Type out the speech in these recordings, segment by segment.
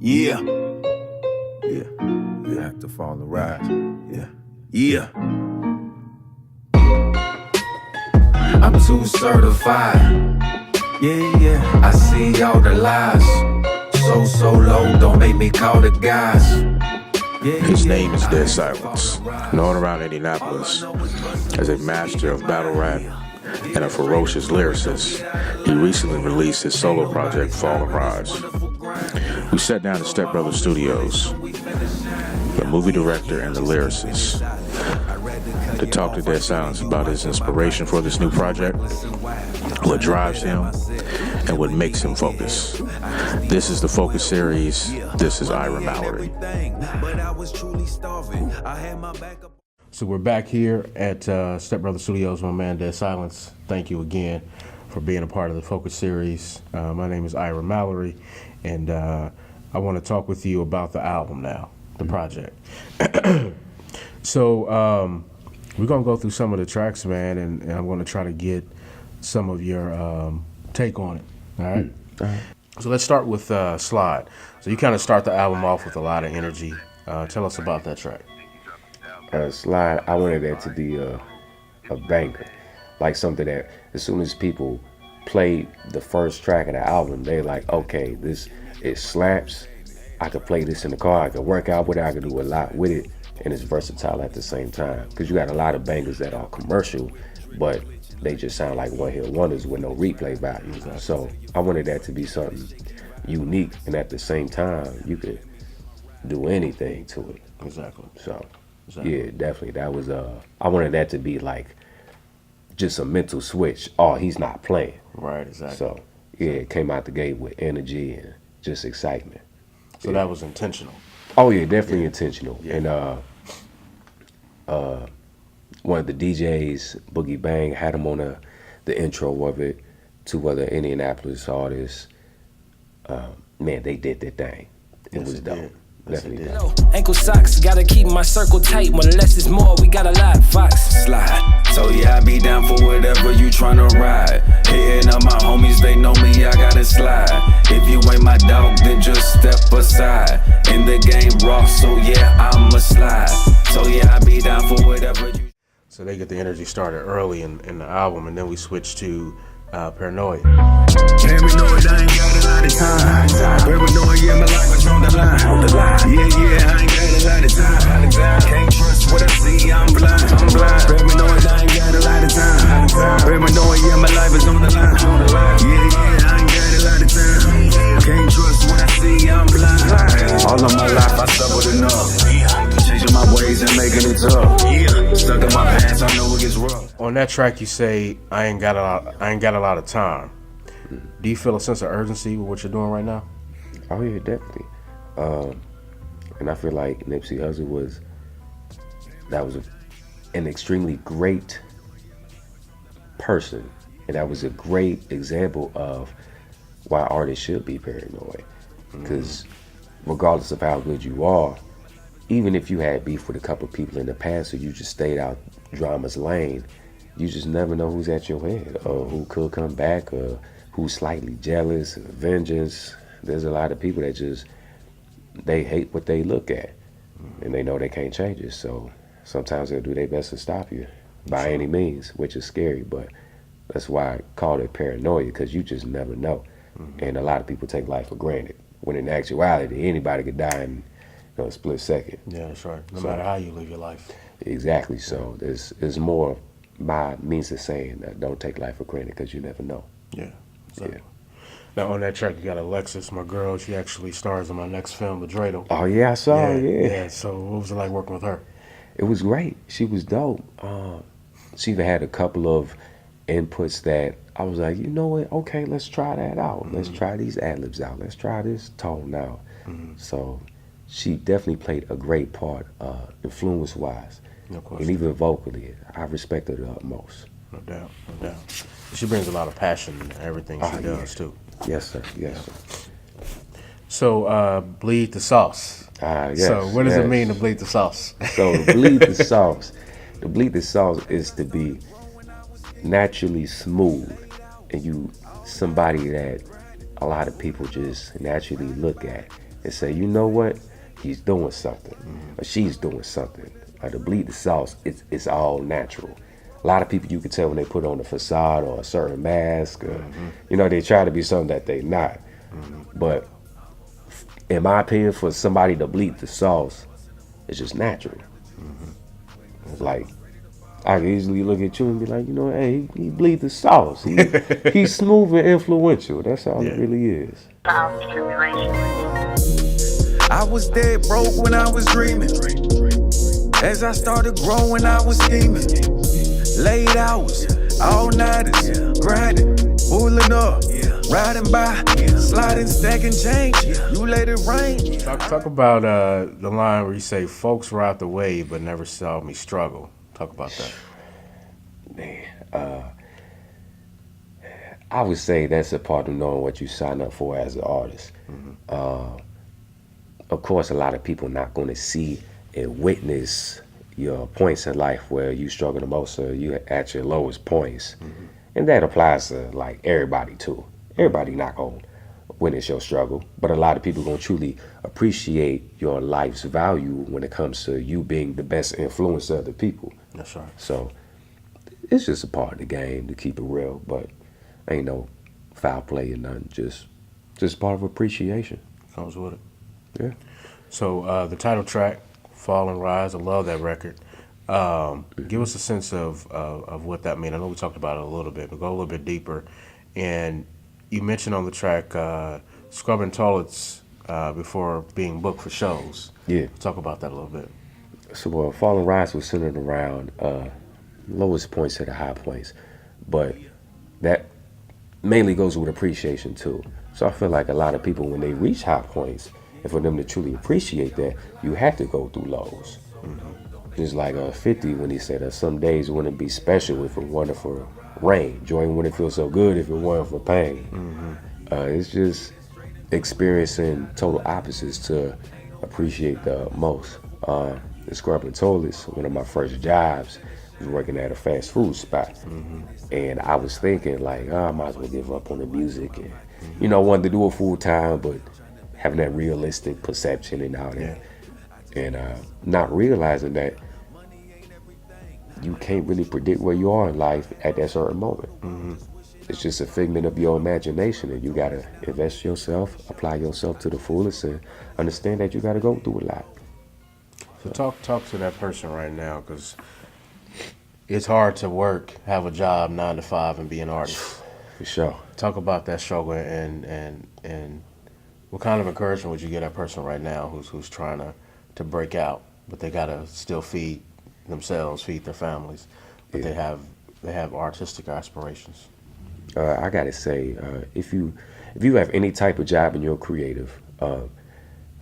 Yeah. Yeah. You have to fall and rise. Yeah. Yeah. I'm too certified. Yeah, yeah. I see all the lies. So low, don't make me call the guys. His name is Dead Silence, known around Indianapolis as a master of battle rap and a ferocious lyricist. He recently released his solo project, Fall and Rise. We sat down at Step Brothers Studios, the movie director and the lyricist, to talk to Dead Silence about his inspiration for this new project, what drives him, and what makes him focus. This is the Focus series. This is Ira Mallory. So we're back here at Step Brothers Studios, my man Dead Silence. Thank you again for being a part of the Focus series. My name is Ira Mallory, and I want to talk with you about the album now, the project. So we're going to go through some of the tracks, man, and I'm going to try to get some of your take on it, all right? So let's start with Slide. So you kind of start the album off with a lot of energy. Tell us about that track. Slide, I wanted that to be a banger, like something that as soon as people play the first track of the album, they're like, okay, it slaps. I could play this in the car, I could work out with it, I could do a lot with it, and it's versatile at the same time. Because you got a lot of bangers that are commercial, but they just sound like one-hit wonders with no replay value. Exactly. So I wanted that to be something unique, and at the same time, you could do anything to it. Exactly. So, yeah, definitely. That was, I wanted that to be like just a mental switch. Oh, he's not playing. Right, exactly. So, yeah, it came out the gate with energy and just excitement. So that was intentional. Oh, yeah, definitely intentional. Yeah. And one of the DJs, Boogie Bang, had him on the intro of it. Two other Indianapolis artists. Man, they did their thing. It was dope. Definitely dope. Ankle socks, gotta keep my circle tight. One less is more, we got a lot. Fox. Slide. So yeah, I be down for whatever you tryna ride. Hitting up my homies, they know me, I gotta slide. If you ain't my dog, then just step aside. In the game raw, so yeah, I'ma slide. So yeah, I be down for whatever you. So they get the energy started early in the album, and then we switch to Paranoid. Paranoid, I ain't got a lot of time. Paranoid, yeah, my life is on the line. Yeah, I ain't got a lot of time. Can't trust what I see, I'm blind. Paranoid, I ain't got a lot of time. Paranoid, yeah, my life is on the line. Yeah, I ain't got a lot of time. Can't trust what I see, I'm blind. All of my life I suffered enough. Changing my ways and making it tough. Stuck in my past, I know it gets rough. On that track, you say, I ain't got a lot of time. Do you feel a sense of urgency with what you're doing right now? Oh yeah, definitely. And I feel like Nipsey Hussle was an extremely great person, and that was a great example of why artists should be paranoid. Because regardless of how good you are, even if you had beef with a couple of people in the past, or you just stayed out drama's lane, you just never know who's at your head, or who could come back, or who's slightly jealous, vengeance. There's a lot of people that they hate what they look at, and they know they can't change it. So sometimes they'll do their best to stop you by any means, which is scary. But that's why I call it paranoia, because you just never know. And a lot of people take life for granted, when in actuality, anybody could die in a split second. Yeah, that's right. No matter how you live your life. Exactly. So there's more by means of saying that don't take life for granted, because you never know. Yeah. Exactly. Now on that track, you got Alexis, my girl. She actually stars in my next film, The Dreidel. Oh yeah, I saw her. Yeah. So what was it like working with her? It was great. She was dope. She even had a couple of inputs that I was like, you know what? Okay, let's try that out. Let's try these ad-libs out. Let's try this tone out. So she definitely played a great part, influence-wise, and even vocally. I respect her the utmost. No doubt, no doubt. She brings a lot of passion to everything she does too. Yes, sir. Yes, sir. So, bleed the sauce. Yes. So, what does it mean to bleed the sauce? So, to bleed the sauce, is to be naturally smooth, and you somebody that a lot of people just naturally look at and say, you know what, he's doing something, or she's doing something. To bleed the sauce, it's all natural. A lot of people, you can tell when they put on a facade or a certain mask, or, they try to be something that they not. But in my opinion, for somebody to bleed the sauce, it's just natural. It's like, I can easily look at you and be like, hey, he bleed the sauce. He's smooth and influential. That's all it really is. I was dead broke when I was dreaming. As I started growing, I was scheming. Late hours, all nighters, grinding, pulling up, riding by, sliding, stacking change. You let it rain. Talk about the line where you say, "Folks ride the wave, but never saw me struggle." Talk about that. Man, I would say that's a part of knowing what you sign up for as an artist. Of course, a lot of people not going to see and witness your points in life where you struggle the most, or you at your lowest points. And that applies to like everybody too. Everybody not going to witness your struggle, but a lot of people going to truly appreciate your life's value when it comes to you being the best influence of the people. That's right. So it's just a part of the game, to keep it real, but ain't no foul play or nothing. Just part of appreciation. Comes with it. Yeah. So the title track, Fall and Rise, I love that record. Give us a sense of what that means. I know we talked about it a little bit, but go a little bit deeper. And you mentioned on the track scrubbing toilets before being booked for shows. Yeah. Talk about that a little bit. So Fall and Rise was centered around lowest points to the high points, but that mainly goes with appreciation too. So I feel like a lot of people, when they reach high points, and for them to truly appreciate that, you have to go through lows. Just like 50 when he said that some days wouldn't be special if it wasn't for rain. Joy wouldn't feel so good if it wasn't for pain. It's just experiencing total opposites to appreciate the most. The scrubbing toilets, one of my first jobs, was working at a fast food spot. And I was thinking like, I might as well give up on the music. And, wanted to do it full time, but having that realistic perception and all that. And not realizing that you can't really predict where you are in life at that certain moment. It's just a figment of your imagination, and you gotta invest yourself, apply yourself to the fullest, and understand that you gotta go through a lot. So talk to that person right now, because it's hard to work, have a job 9 to 5, and be an artist. For sure. Talk about that struggle, and what kind of encouragement would you give that person right now who's trying to break out, but they gotta still feed themselves, feed their families, but they have artistic aspirations? I gotta say, if you have any type of job and you're creative,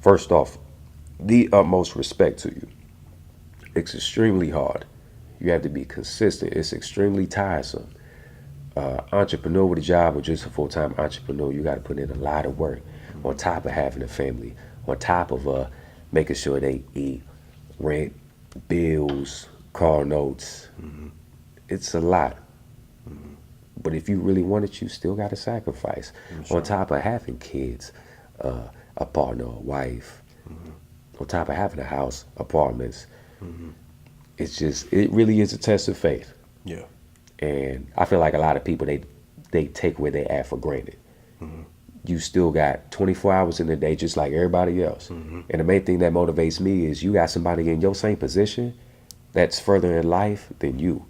first off, the utmost respect to you. It's extremely hard. You have to be consistent. It's extremely tiresome. Entrepreneur with a job or just a full-time entrepreneur, you got to put in a lot of work on top of having a family, on top of making sure they eat, rent, bills, car notes. It's a lot. But if you really want it, you still got to sacrifice. On top of having kids, a partner, a wife, on top of having a house, apartments. It really is a test of faith. Yeah. And I feel like a lot of people, they take where they at for granted. You still got 24 hours in the day just like everybody else. And the main thing that motivates me is you got somebody in your same position that's further in life than you,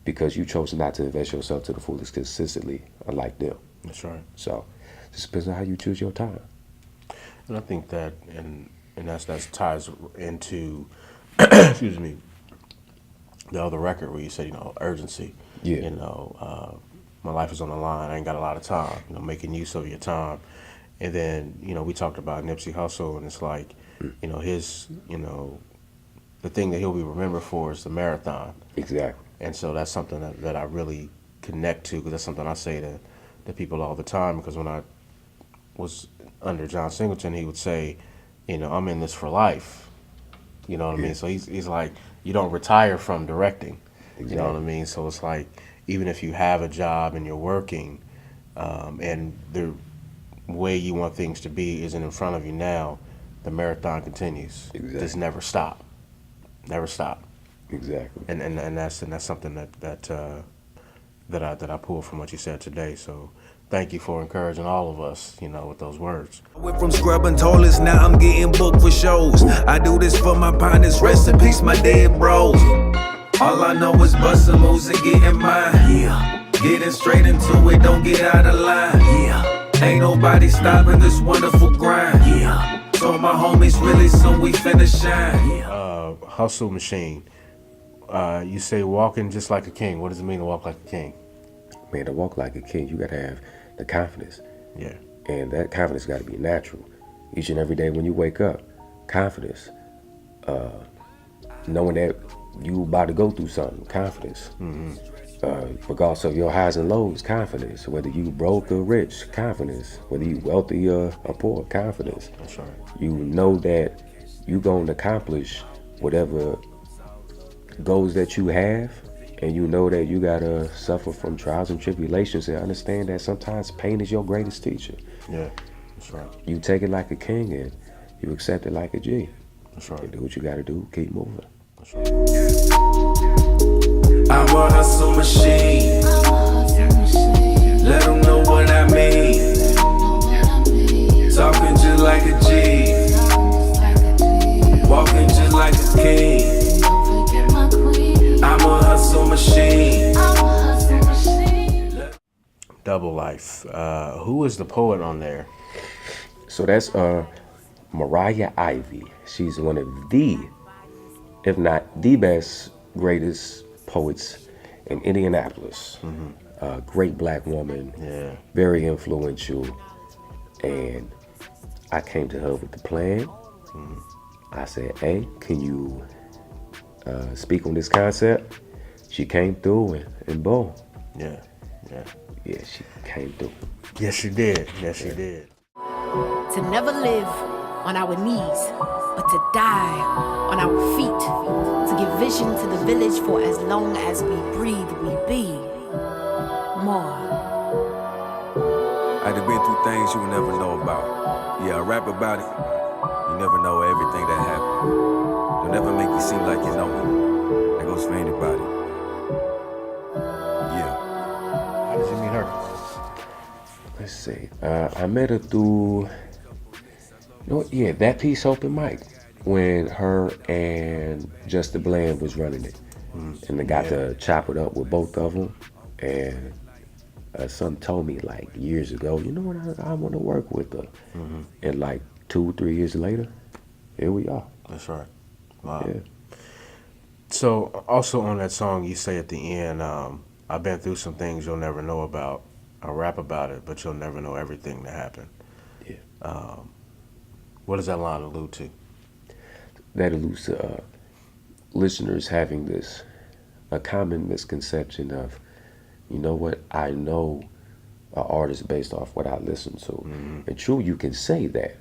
because you chose not to invest yourself to the fullest consistently, unlike them. That's right. So it just depends on how you choose your time. And I think that, and that ties into, excuse me, the other record where you said, urgency. Yeah. My life is on the line. I ain't got a lot of time. Making use of your time. And then, we talked about Nipsey Hussle, and it's like, his, the thing that he'll be remembered for is the marathon. Exactly. And so that's something that I really connect to, because that's something I say to people all the time. Because when I was under John Singleton, he would say, I'm in this for life. You know what I mean? So he's like, you don't retire from directing. Exactly. You know what I mean? So it's like, even if you have a job and you're working, and the way you want things to be isn't in front of you now, the marathon continues. Exactly. Just never stop. Never stop. Exactly. And that's something that I pulled from what you said today. So thank you for encouraging all of us, with those words. I went from scrubbing toilets, now I'm getting booked for shows. I do this for my partners, rest in peace, my dead bros. All I know is bustin' moves and getting mine. Yeah. Getting straight into it, don't get out of line. Yeah. Ain't nobody stopping this wonderful grind. Yeah. So my homies really soon we finna shine. Yeah. Hustle machine. You say walking just like a king. What does it mean to walk like a king? Man, to walk like a king, you gotta have the confidence. Yeah. And that confidence gotta be natural. Each and every day when you wake up, confidence. Knowing that you about to go through something, confidence. Regardless of your highs and lows, confidence. Whether you broke or rich, confidence. Whether you wealthy or poor, confidence. That's right. You know that you gonna accomplish whatever goals that you have, and you know that you gotta suffer from trials and tribulations, and understand that sometimes pain is your greatest teacher. Yeah, that's right. You take it like a king and you accept it like a G. That's right. You do what you gotta do, keep moving. That's right. I'm a hustle machine. Let them know what I mean. Talking just like a G. Walking just like a king. I'm a hustle machine. Double Life. Who is the poet on there? So that's Mariah Ivy. She's one of the, if not the best, greatest poets in Indianapolis. Great black woman, Yeah. very influential. And I came to her with the plan. I said, hey, can you speak on this concept? She came through and boom. Yeah. Yeah. Yeah, she came through. Yes, she did. Yes, she did. To never live on our knees, but to die on our feet. To give vision to the village for as long as we breathe, we be more. I've been through things you will never know about. Yeah, I rap about it. You never know everything that happened. Don't ever make you seem like you know it. That goes for anybody. Yeah. How did you meet her? Let's see. I met her through, that piece open mic when her and Justin Bland was running it, and they got to chop it up with both of them. And son told me like years ago, you know what, I want to work with her. And like 2-3 years later, here we are. That's right. Wow. Yeah. So also on that song, you say at the end, I've been through some things you'll never know about. I rap about it, but you'll never know everything that happened. Yeah. What does that line allude to? That alludes to listeners having a common misconception of, you know what, I know an artist based off what I listen to. And true, you can say that,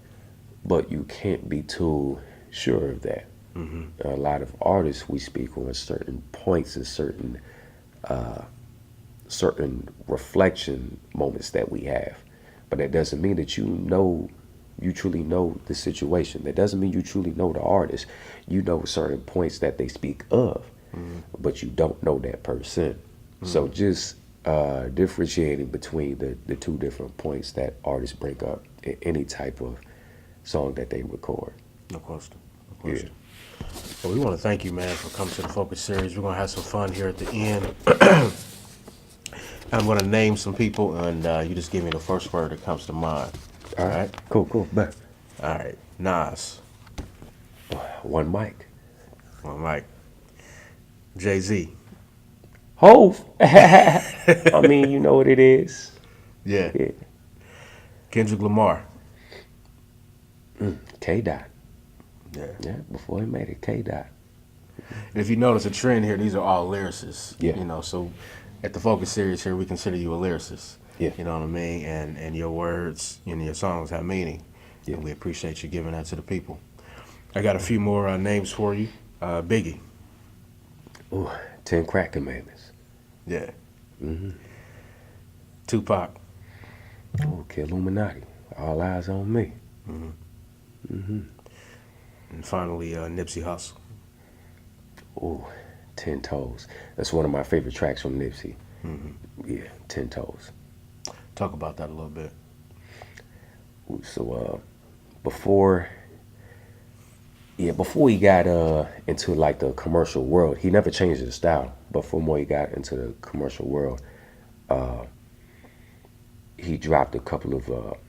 but you can't be too sure of that. A lot of artists, we speak on certain points and certain reflection moments that we have, but that doesn't mean that you truly know the situation. That doesn't mean you truly know the artist. You know certain points that they speak of, but you don't know that person. So just differentiating between the two different points that artists bring up in any type of song that they record. No question. No question. Well, we want to thank you, man, for coming to the Focus Series. We're going to have some fun here at the end. I'm going to name some people, and you just give me the first word that comes to mind. All right? Cool. Bet. All right. Nas. One mic. One mic. Jay-Z. Hove. I mean, you know what it is. Yeah. Yeah. Kendrick Lamar. K-Dot. Yeah. Yeah, before he made it, K-Dot. And if you notice a trend here, these are all lyricists. Yeah. You know, so at the Focus Series here, we consider you a lyricist. Yeah. You know what I mean? And your words and your songs have meaning. Yeah. And we appreciate you giving that to the people. I got a few more names for you. Biggie. Ooh, 10 Crack Commandments. Yeah. Tupac. Ooh, Illuminati. All eyes on me. And finally, Nipsey Hussle. Ooh, 10 Toes. That's one of my favorite tracks from Nipsey. Yeah, 10 Toes. Talk about that a little bit. Ooh, so before he got into like the commercial world, he never changed his style. But from when he got into the commercial world, he dropped a couple of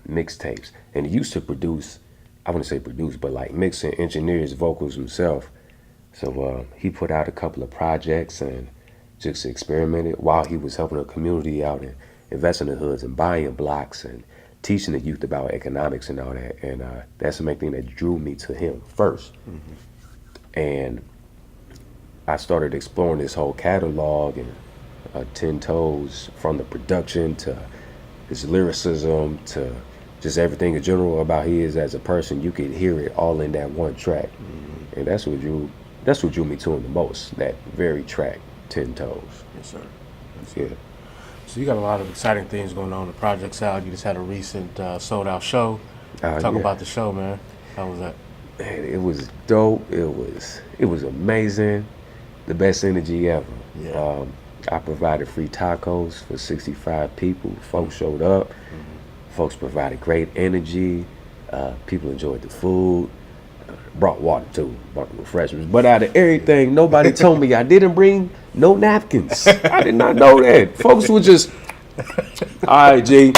mixtapes, and he used to produce. I wouldn't say produce, but like mix and engineer his vocals himself. So he put out a couple of projects and just experimented while he was helping the community out and investing in hoods and buying blocks and teaching the youth about economics and all that. And that's the main thing that drew me to him first. And I started exploring this whole catalog and 10 Toes, from the production to his lyricism to just everything in general about he is as a person. You could hear it all in that one track. And that's what drew me to him the most, that very track, 10 Toes. Yes, sir. Yeah. So you got a lot of exciting things going on. The project's out. You just had a recent sold-out show. Talk about the show, man. How was that? Man, it was dope. It was amazing. The best energy ever. Yeah. I provided free tacos for 65 people. Folks showed up. Folks provided great energy. People enjoyed the food. Brought water too, brought the refreshments. But out of everything, nobody told me I didn't bring no napkins. I did not know that. Folks were just, all right, G.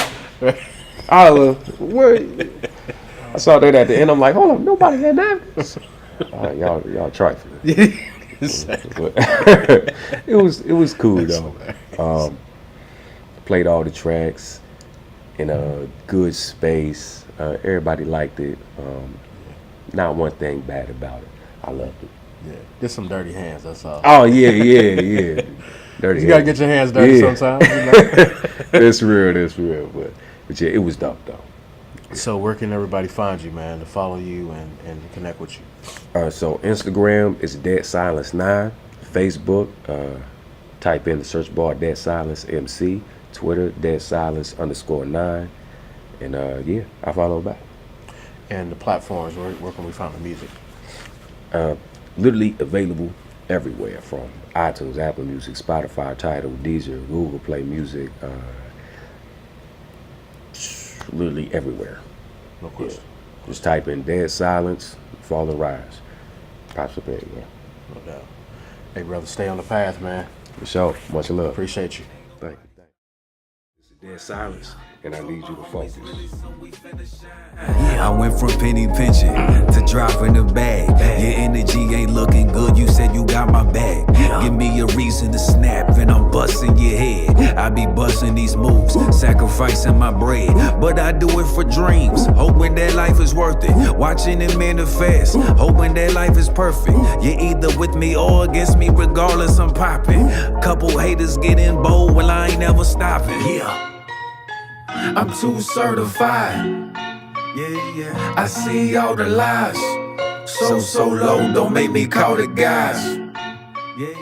Where? I saw that at the end. I'm like, hold on, nobody had napkins. Y'all trifling. It was cool though. Played all the tracks in a good space. Everybody liked it. Not one thing bad about it. I loved it. Yeah, just some dirty hands. That's all. Oh yeah. Dirty. You gotta get your hands dirty sometimes. You know? That's real. But yeah, it was dope though. So where can everybody find you, man, to follow you and connect with you? So Instagram is Dead Silence 9. Facebook, type in the search bar Dead Silence MC. Twitter, Dead Silence _9. And yeah, I follow back. And the platforms, where can we find the music? Literally available everywhere, from iTunes, Apple Music, Spotify, Tidal, Deezer, Google Play Music, literally everywhere. No question. Yeah. Just type in Dead Silence, Fall and Rise. Pops up everywhere. No doubt. Hey, brother, stay on the path, man. For sure. Much love. Appreciate you. Thank you. This is Dead Silence, and I need you to focus. Yeah, I went from penny pinching to dropping the bag. Your energy ain't looking good, you said you got my back. Give me a reason to snap and I'm busting your head. I be busting these moves, sacrificing my bread, but I do it for dreams, hoping that life is worth it. Watching it manifest, hoping that life is perfect. You're either with me or against me, regardless I'm popping. Couple haters getting bold, well I ain't never stopping. Yeah, I'm too certified. Yeah. I see all the lies. So low, don't make me call the guys. Yeah.